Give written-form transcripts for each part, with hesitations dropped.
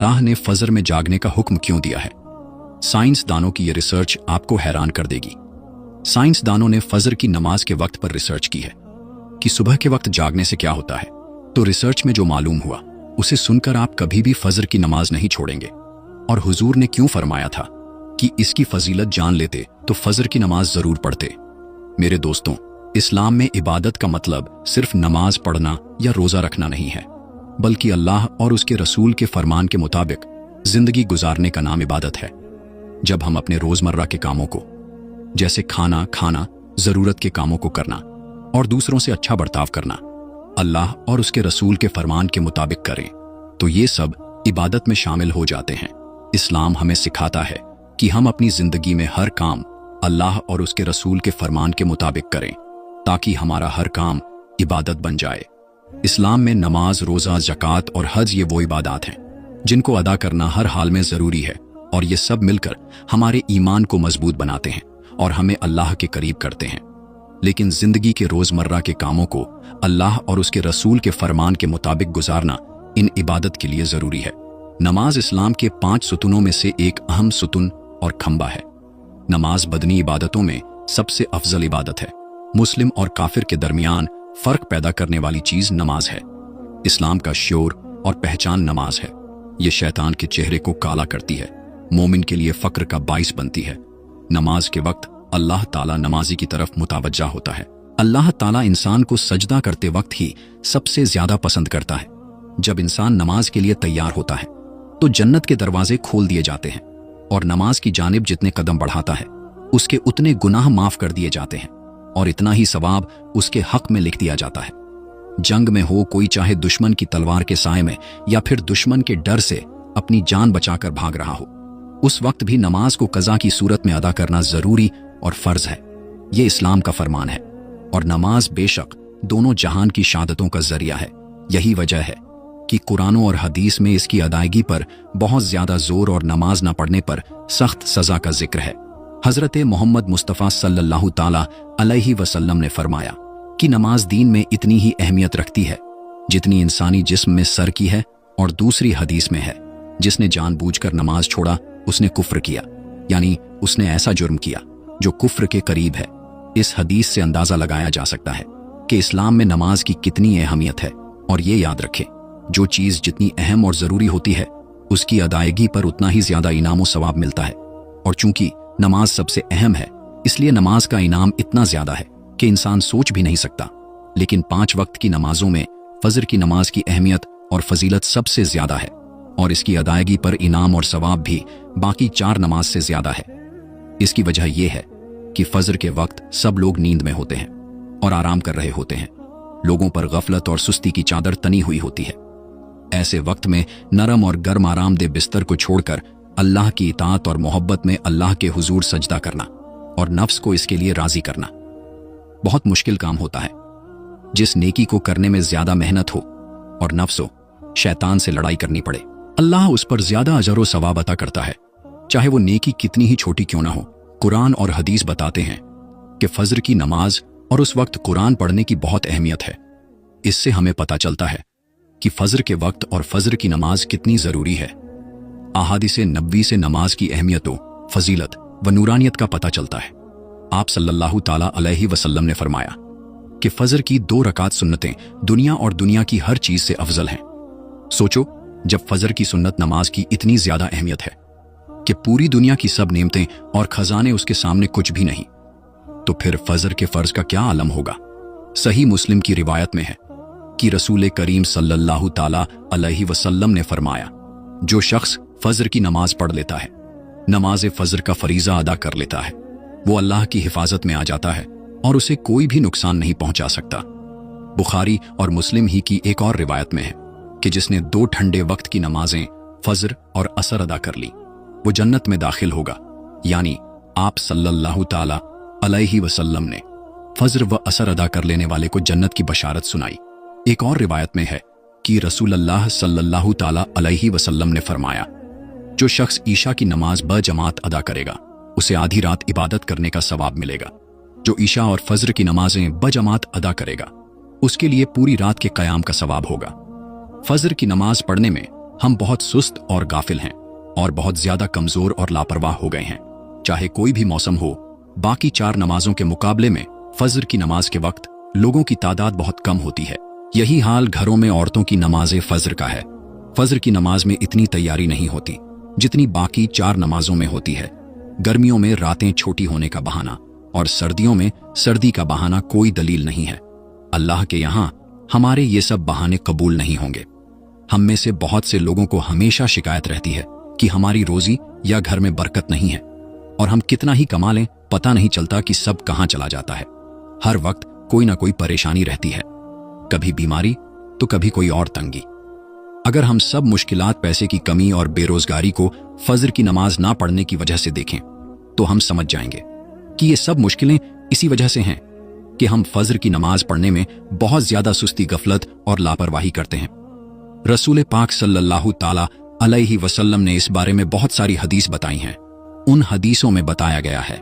अल्लाह ने फजर में जागने का हुक्म क्यों दिया है? साइंसदानों की यह रिसर्च आपको हैरान कर देगी। साइंसदानों ने फजर की नमाज के वक्त पर रिसर्च की है कि सुबह के वक्त जागने से क्या होता है। तो रिसर्च में जो मालूम हुआ उसे सुनकर आप कभी भी फजर की नमाज नहीं छोड़ेंगे। और हुजूर ने क्यों फरमाया था कि इसकी फजीलत जान लेते तो फजर की नमाज जरूर पढ़ते। मेरे दोस्तों, इस्लाम में इबादत का मतलब सिर्फ नमाज पढ़ना या रोजा रखना नहीं है, बल्कि अल्लाह और उसके रसूल के फरमान के मुताबिक जिंदगी गुजारने का नाम इबादत है। जब हम अपने रोजमर्रा के कामों को, जैसे खाना खाना, जरूरत के कामों को करना और दूसरों से अच्छा बर्ताव करना, अल्लाह और उसके रसूल के फरमान के मुताबिक करें, तो ये सब इबादत में शामिल हो जाते हैं। इस्लाम हमें सिखाता है कि हम अपनी जिंदगी में हर काम अल्लाह और उसके रसूल के फरमान के मुताबिक करें, ताकि हमारा हर काम इबादत बन जाए। इस्लाम में नमाज, रोजा, ज़कात और हज ये वो इबादत हैं जिनको अदा करना हर हाल में जरूरी है, और ये सब मिलकर हमारे ईमान को मजबूत बनाते हैं और हमें अल्लाह के करीब करते हैं। लेकिन जिंदगी के रोजमर्रा के कामों को अल्लाह और उसके रसूल के फरमान के मुताबिक गुजारना इन इबादत के लिए जरूरी है। नमाज इस्लाम के 5 सुतूनों में से एक अहम सुतून और खंबा है। नमाज बदनी इबादतों में सबसे अफजल इबादत है। मुस्लिम और काफिर के दरमियान फर्क पैदा करने वाली चीज नमाज है। इस्लाम का श्योर और पहचान नमाज है। ये शैतान के चेहरे को काला करती है, मोमिन के लिए फक्र का बाइस बनती है। नमाज के वक्त अल्लाह ताला नमाजी की तरफ मुतवज्जा होता है। अल्लाह ताला इंसान को सजदा करते वक्त ही सबसे ज्यादा पसंद करता है। जब इंसान नमाज के लिए तैयार होता है तो जन्नत के दरवाजे खोल दिए जाते हैं, और नमाज की जानिब जितने कदम बढ़ाता है उसके उतने गुनाह माफ कर दिए जाते हैं, और इतना ही सवाब उसके हक में लिख दिया जाता है। जंग में हो कोई, चाहे दुश्मन की तलवार के साए में या फिर दुश्मन के डर से अपनी जान बचाकर भाग रहा हो, उस वक्त भी नमाज को कज़ा की सूरत में अदा करना जरूरी और फर्ज है। ये इस्लाम का फरमान है, और नमाज बेशक दोनों जहान की शहादतों का जरिया है। यही वजह है कि कुरान और हदीस में इसकी अदायगी पर बहुत ज्यादा जोर और नमाज न पढ़ने पर सख्त सजा का जिक्र है। हजरत मोहम्मद मुस्तफ़ा सल्लल्लाहु ताला अलैहि वसल्लम ने फरमाया कि नमाज दीन में इतनी ही अहमियत रखती है जितनी इंसानी जिस्म में सर की है। और दूसरी हदीस में है, जिसने जानबूझकर नमाज छोड़ा उसने कुफ्र किया, यानी उसने ऐसा जुर्म किया जो कुफ्र के करीब है। इस हदीस से अंदाजा लगाया जा सकता है कि इस्लाम में नमाज की कितनी अहमियत है। और ये याद रखें, जो चीज जितनी अहम और जरूरी होती है उसकी अदायगी पर उतना ही ज्यादा इनाम और सवाब मिलता है। और चूंकि नमाज सबसे अहम है, इसलिए नमाज का इनाम इतना ज्यादा है कि इंसान सोच भी नहीं सकता। लेकिन 5 वक्त की नमाजों में फजर की नमाज की अहमियत और फजीलत सबसे ज्यादा है, और इसकी अदायगी पर इनाम और सवाब भी बाकी 4 नमाज से ज्यादा है। इसकी वजह यह है कि फजर के वक्त सब लोग नींद में होते हैं और आराम कर रहे होते हैं। लोगों पर गफलत और सुस्ती की चादर तनी हुई होती है। ऐसे वक्त में नरम और गर्म आरामदेह बिस्तर को छोड़कर अल्लाह की इताअत और मोहब्बत में अल्लाह के हुजूर सजदा करना और नफ्स को इसके लिए राजी करना बहुत मुश्किल काम होता है। जिस नेकी को करने में ज्यादा मेहनत हो और नफ्स हो शैतान से लड़ाई करनी पड़े, अल्लाह उस पर ज्यादा अजर व सवाब अता करता है, चाहे वो नेकी कितनी ही छोटी क्यों ना हो। कुरान और हदीस बताते हैं कि फजर की नमाज और उस वक्त कुरान पढ़ने की बहुत अहमियत है। इससे हमें पता चलता है कि फजर के वक्त और फजर की नमाज कितनी जरूरी है। अहादीस नबवी से नमाज की अहमियत, फजीलत व नूरानियत का पता चलता है। आप सल्लल्लाहु ताला अलैहि वसल्लम ने फरमाया कि फजर की 2 रकात सुन्नतें दुनिया और दुनिया की हर चीज से अफजल हैं। सोचो, जब फजर की सुन्नत नमाज की इतनी ज्यादा अहमियत है कि पूरी दुनिया की सब नेमतें और खजाने उसके सामने कुछ भी नहीं, तो फिर फजर के फर्ज का क्या आलम होगा। सही मुस्लिम की रिवायत में है कि रसूल करीम सल्लल्लाहु ताला अलैहि वसल्लम ने फरमाया, जो शख्स फजर की नमाज पढ़ लेता है, नमाज फजर का फरीजा अदा कर लेता है, वो अल्लाह की हिफाजत में आ जाता है और उसे कोई भी नुकसान नहीं पहुंचा सकता। बुखारी और मुस्लिम ही की एक और रिवायत में है कि जिसने 2 ठंडे वक्त की नमाजें फजर और असर अदा कर ली, वो जन्नत में दाखिल होगा। यानी आप सल्लल्लाहु ताला अलैहि वसल्लम ने फजर व असर अदा कर लेने वाले को जन्नत की बशारत सुनाई। एक और रिवायत में है कि रसूल अल्लाह सल्लल्लाहु ताला अलैहि वसल्लम ने फरमाया, जो शख्स ईशा की नमाज बजमात अदा करेगा उसे आधी रात इबादत करने का सवाब मिलेगा। जो ईशा और फजर की नमाजें बजमात अदा करेगा उसके लिए पूरी रात के क़याम का सवाब होगा। फजर की नमाज पढ़ने में हम बहुत सुस्त और गाफिल हैं और बहुत ज्यादा कमजोर और लापरवाह हो गए हैं। चाहे कोई भी मौसम हो, बाकी 4 नमाजों के मुकाबले में फजर की नमाज के वक्त लोगों की तादाद बहुत कम होती है। यही हाल घरों में औरतों की नमाज फजर का है। फजर की नमाज में इतनी तैयारी नहीं होती जितनी बाकी 4 नमाजों में होती है। गर्मियों में रातें छोटी होने का बहाना और सर्दियों में सर्दी का बहाना कोई दलील नहीं है। अल्लाह के यहाँ हमारे ये सब बहाने कबूल नहीं होंगे। हम में से बहुत से लोगों को हमेशा शिकायत रहती है कि हमारी रोजी या घर में बरकत नहीं है, और हम कितना ही कमा लें पता नहीं चलता कि सब कहां चला जाता है। हर वक्त कोई ना कोई परेशानी रहती है, कभी बीमारी तो कभी कोई और तंगी। अगर हम सब मुश्किलात पैसे की कमी और बेरोजगारी को फजर की नमाज ना पढ़ने की वजह से देखें तो हम समझ जाएंगे कि ये सब मुश्किलें इसी वजह से हैं कि हम फजर की नमाज पढ़ने में बहुत ज्यादा सुस्ती, गफलत और लापरवाही करते हैं। रसूल पाक सल्लल्लाहु ताला अलैहि वसल्लम ने इस बारे में बहुत सारी हदीस बताई हैं। उन हदीसों में बताया गया है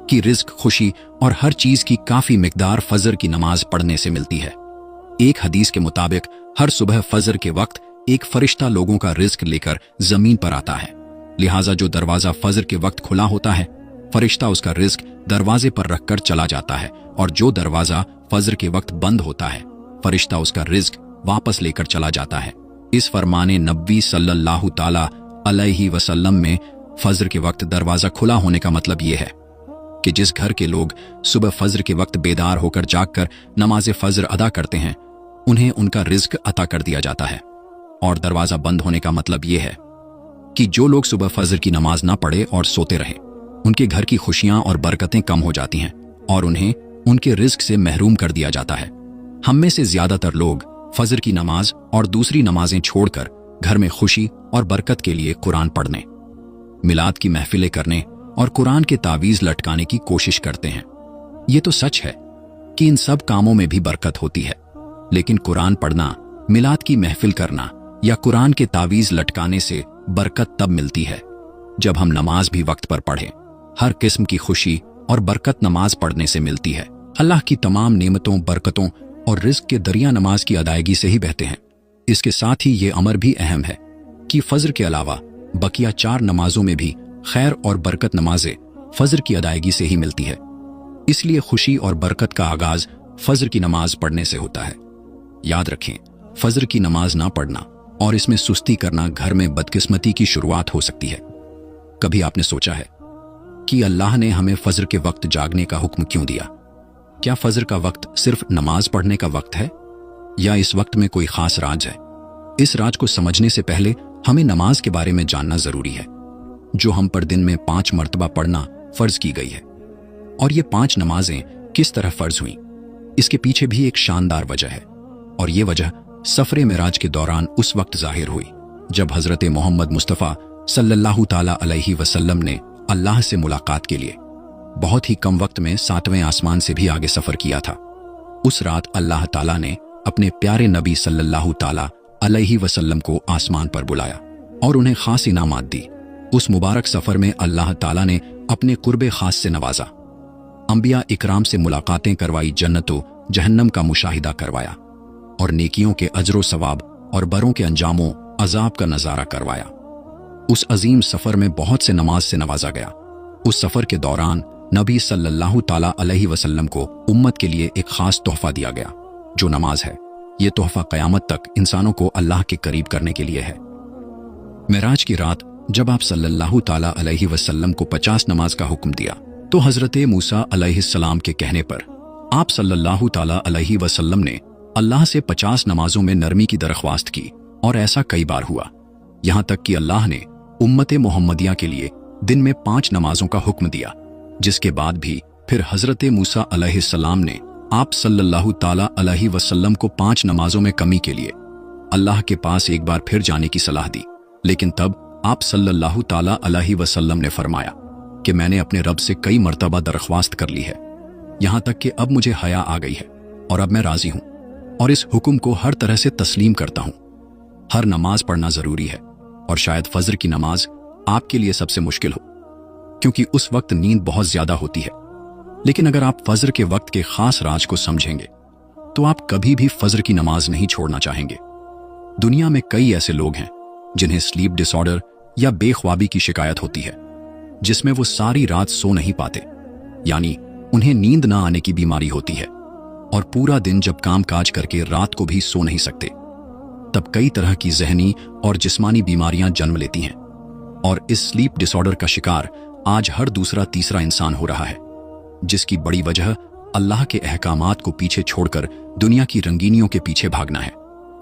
कि रिज्क, खुशी और हर चीज की काफी मिकदार फजर की नमाज पढ़ने से मिलती है। एक हदीस के मुताबिक हर सुबह फजर के वक्त एक फरिश्ता लोगों का रिज्क लेकर जमीन पर आता है। लिहाजा जो दरवाजा फजर के वक्त खुला होता है, फरिश्ता उसका रिज्क दरवाजे पर रखकर चला जाता है, और जो दरवाजा फजर के वक्त बंद होता है, फरिश्ता उसका रिज्क वापस लेकर चला जाता है। इस फरमाने नबी सल्लल्लाहु ताला अलैहि वसल्लम में फजर के वक्त दरवाजा खुला होने का मतलब यह है कि जिस घर के लोग सुबह फजर के वक्त बेदार होकर जागकर नमाज फजर अदा करते हैं, उन्हें उनका रिज्क अता कर दिया जाता है। और दरवाजा बंद होने का मतलब यह है कि जो लोग सुबह फजर की नमाज ना पढ़े और सोते रहें, उनके घर की खुशियां और बरकतें कम हो जाती हैं और उन्हें उनके रिज्क से महरूम कर दिया जाता है। हम में से ज्यादातर लोग फजर की नमाज और दूसरी नमाजें छोड़कर घर में खुशी और बरकत के लिए कुरान पढ़ने, मिलाद की महफिलें करने और कुरान के तावीज लटकाने की कोशिश करते हैं। ये तो सच है कि इन सब कामों में भी बरकत होती है, लेकिन कुरान पढ़ना, मिलाद की महफिल करना या कुरान के तावीज लटकाने से बरकत तब मिलती है जब हम नमाज भी वक्त पर पढ़ें। हर किस्म की खुशी और बरकत नमाज पढ़ने से मिलती है। अल्लाह की तमाम नेमतों, बरकतों और रिज्क के दरिया नमाज की अदायगी से ही बहते हैं। इसके साथ ही ये अमर भी अहम है कि फजर के अलावा बकिया 4 नमाजों में भी खैर और बरकत नमाजें फजर की अदायगी से ही मिलती है। इसलिए खुशी और बरकत का आगाज फजर की नमाज पढ़ने से होता है। याद रखें, फजर की नमाज ना पढ़ना और इसमें सुस्ती करना घर में बदकिस्मती की शुरुआत हो सकती है। कभी आपने सोचा है कि अल्लाह ने हमें फजर के वक्त जागने का हुक्म क्यों दिया? क्या फजर का वक्त सिर्फ नमाज पढ़ने का वक्त है या इस वक्त में कोई खास राज है? इस राज को समझने से पहले हमें नमाज के बारे में जानना जरूरी है, जो हम पर दिन में 5 मर्तबा पढ़ना फर्ज की गई है। और ये 5 नमाजें किस तरह फर्ज हुई, इसके पीछे भी एक शानदार वजह है। और ये वजह सफरे मिराज के दौरान उस वक्त जाहिर हुई जब हजरत मोहम्मद मुस्तफ़ा सल्लल्लाहु ताला अलैहि वसल्लम ने अल्लाह से मुलाकात के लिए बहुत ही कम वक्त में 7वें आसमान से भी आगे सफर किया था। उस रात अल्लाह ताला ने अपने प्यारे नबी सल्लल्लाहु ताला अलैहि वसल्लम को आसमान पर बुलाया और उन्हें खास इनामात दी। उस मुबारक सफर में अल्लाह ताला ने अपने कुर्बे खास से नवाजा, अंबिया इकराम से मुलाकातें करवाई, जन्नतो जहन्नम का मुशाहिदा करवाया और नेकियों के अजरो सवाब और बरों के अंजामों अजाब का नजारा करवाया। उस अजीम सफर में बहुत से नमाज से नवाजा गया। उस सफर के दौरान नबी सल्लल्लाहु ताला अलैहि वसल्लम को उम्मत के लिए एक खास तोहफा दिया गया, जो नमाज है। ये तोहफा कयामत तक इंसानों को अल्लाह के करीब करने के लिए है। मेराज की रात जब आप सल्लल्लाहु ताला अलैहि वसल्लम को 50 नमाज का हुक्म दिया, तो हजरत मूसा अलैहिस्सलाम के कहने पर आप सल्लल्लाहु ताला अलैहि वसल्लम ने अल्लाह से 50 नमाजों में नरमी की दरख्वास्त की, और ऐसा कई बार हुआ, यहां तक कि अल्लाह ने उम्मत मोहम्मदिया के लिए दिन में 5 नमाजों का हुक्म दिया। जिसके बाद भी फिर हजरत मूसा अलैहिस्सलाम ने आप सल्लल्लाहु ताला अलैहि वसल्लम को 5 नमाजों में कमी के लिए अल्लाह के पास एक बार फिर जाने की सलाह दी। लेकिन तब आप सल्लल्लाहु ताला अलैहि वसल्लम ने फरमाया कि मैंने अपने रब से कई मर्तबा दरख्वास्त कर ली है, यहां तक कि अब मुझे हया आ गई है और अब मैं राजी हूं और इस हुक्म को हर तरह से तस्लीम करता हूं। हर नमाज पढ़ना जरूरी है, और शायद फजर की नमाज आपके लिए सबसे मुश्किल हो, क्योंकि उस वक्त नींद बहुत ज्यादा होती है। लेकिन अगर आप फजर के वक्त के खास राज को समझेंगे तो आप कभी भी फजर की नमाज नहीं छोड़ना चाहेंगे। दुनिया में कई ऐसे लोग हैं जिन्हें स्लीप डिसऑर्डर या बेख्वाबी की शिकायत होती है, जिसमें वो सारी रात सो नहीं पाते, यानी उन्हें नींद ना आने की बीमारी होती है और पूरा दिन जब काम काज करके रात को भी सो नहीं सकते, तब कई तरह की जहनी और जिस्मानी बीमारियां जन्म लेती हैं। और इस स्लीप डिसऑर्डर का शिकार आज हर दूसरा तीसरा इंसान हो रहा है, जिसकी बड़ी वजह अल्लाह के अहकामात को पीछे छोड़कर दुनिया की रंगीनियों के पीछे भागना है।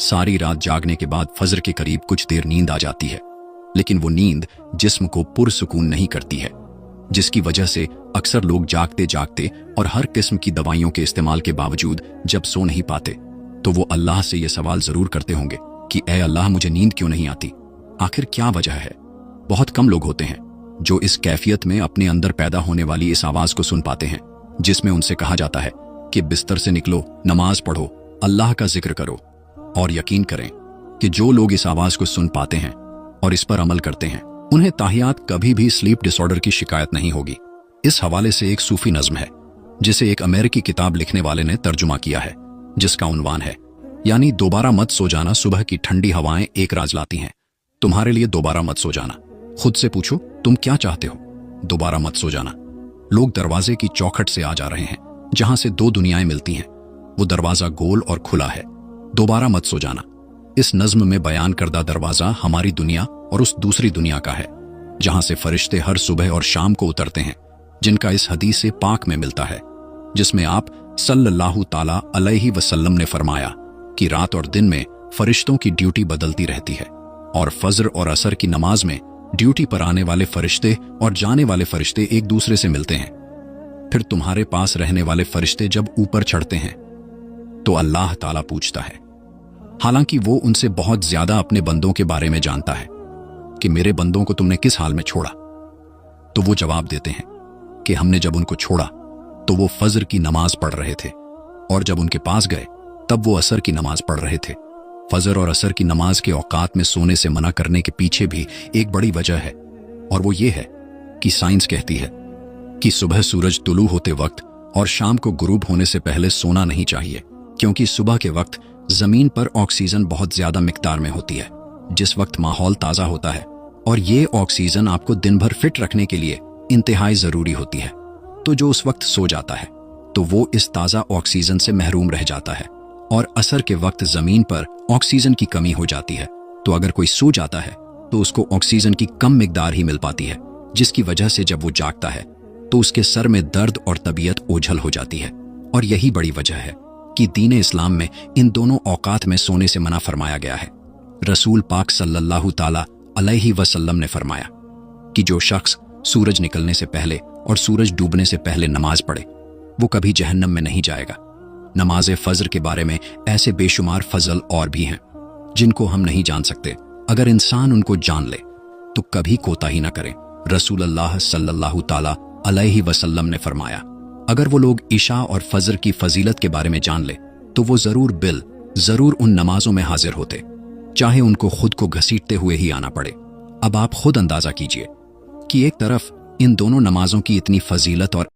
सारी रात जागने के बाद फजर के करीब कुछ देर नींद आ जाती है, लेकिन वो नींद जिस्म को पुरसुकून नहीं करती है, जिसकी वजह से अक्सर लोग जागते जागते और हर किस्म की दवाइयों के इस्तेमाल के बावजूद जब सो नहीं पाते तो वो अल्लाह से ये सवाल जरूर करते होंगे कि ऐ अल्लाह, मुझे नींद क्यों नहीं आती? आखिर क्या वजह है? बहुत कम लोग होते हैं जो इस कैफियत में अपने अंदर पैदा होने वाली इस आवाज को सुन पाते हैं, जिसमें उनसे कहा जाता है कि बिस्तर से निकलो, नमाज पढ़ो, अल्लाह का जिक्र करो। और यकीन करें कि जो लोग इस आवाज को सुन पाते हैं और इस पर अमल करते हैं, उन्हें ताहियात कभी भी स्लीप डिसऑर्डर की शिकायत नहीं होगी। इस हवाले से एक सूफी नज्म है जिसे एक अमेरिकी किताब लिखने वाले ने तर्जुमा किया है, जिसका उन्वान है, यानी दोबारा मत सो जाना, सुबह की ठंडी हवाएं एक राज लाती हैं, तुम्हारे लिए दोबारा मत सो जाना। खुद से पूछो, तुम क्या चाहते हो? दोबारा मत सो जाना। लोग दरवाजे की चौखट से आ जा रहे हैं, जहां से दो दुनियाएं मिलती हैं। वो दरवाजा गोल और खुला है, दोबारा मत सो जाना। इस नज्म में बयान करदा दरवाजा हमारी दुनिया और उस दूसरी दुनिया का है, जहां से फरिश्ते हर सुबह और शाम को उतरते हैं, जिनका इस हदीस से पाक में मिलता है, जिसमें आप सल्लल्लाहु ताला अलैहि वसल्लम ने फरमाया कि रात और दिन में फरिश्तों की ड्यूटी बदलती रहती है और फजर और असर की नमाज में ड्यूटी पर आने वाले फरिश्ते और जाने वाले फरिश्ते एक दूसरे से मिलते हैं। फिर तुम्हारे पास रहने वाले फरिश्ते जब ऊपर चढ़ते हैं तो अल्लाह ताला पूछता है, हालांकि वो उनसे बहुत ज्यादा अपने बंदों के बारे में जानता है, कि मेरे बंदों को तुमने किस हाल में छोड़ा? तो वो जवाब देते हैं कि हमने जब उनको छोड़ा तो वो फजर की नमाज पढ़ रहे थे, और जब उनके पास गए तब वो असर की नमाज पढ़ रहे थे। फजर और असर की नमाज के औकात में सोने से मना करने के पीछे भी एक बड़ी वजह है, और वो ये है कि साइंस कहती है कि सुबह सूरज तुलू होते वक्त और शाम को गुरूब होने से पहले सोना नहीं चाहिए, क्योंकि सुबह के वक्त जमीन पर ऑक्सीजन बहुत ज्यादा मिकदार में होती है, जिस वक्त माहौल ताजा होता है, और ये ऑक्सीजन आपको दिन भर फिट रखने के लिए इंतहाई जरूरी होती है। तो जो उस वक्त सो जाता है तो वो इस ताजा ऑक्सीजन से महरूम रह जाता है, और असर के वक्त जमीन पर ऑक्सीजन की कमी हो जाती है। तो अगर कोई सो जाता है तो उसको ऑक्सीजन की कम मिकदार ही मिल पाती है, जिसकी वजह से जब वो जागता है तो उसके सर में दर्द और तबीयत ओझल हो जाती है। और यही बड़ी वजह है कि दीन इस्लाम में इन दोनों औकात में सोने से मना फरमाया गया है। रसूल पाक सल्लल्लाहु ताला अलैहि वसल्लम ने फरमाया कि जो शख्स सूरज निकलने से पहले और सूरज डूबने से पहले नमाज पढ़े वो कभी जहन्नम में नहीं जाएगा। नमाज फजर के बारे में ऐसे बेशुमार फजल और भी हैं जिनको हम नहीं जान सकते। अगर इंसान उनको जान ले तो कभी कोताही न करे। रसूल अल्लाह सल्लल्लाहु ताला अलैहि वसल्लम ने फरमाया, अगर वो लोग इशा और फजर की फजीलत के बारे में जान ले तो वो जरूर उन नमाजों में हाजिर होते, चाहे उनको खुद को घसीटते हुए ही आना पड़े। अब आप खुद अंदाजा कीजिए कि एक तरफ इन दोनों नमाजों की इतनी फजीलत और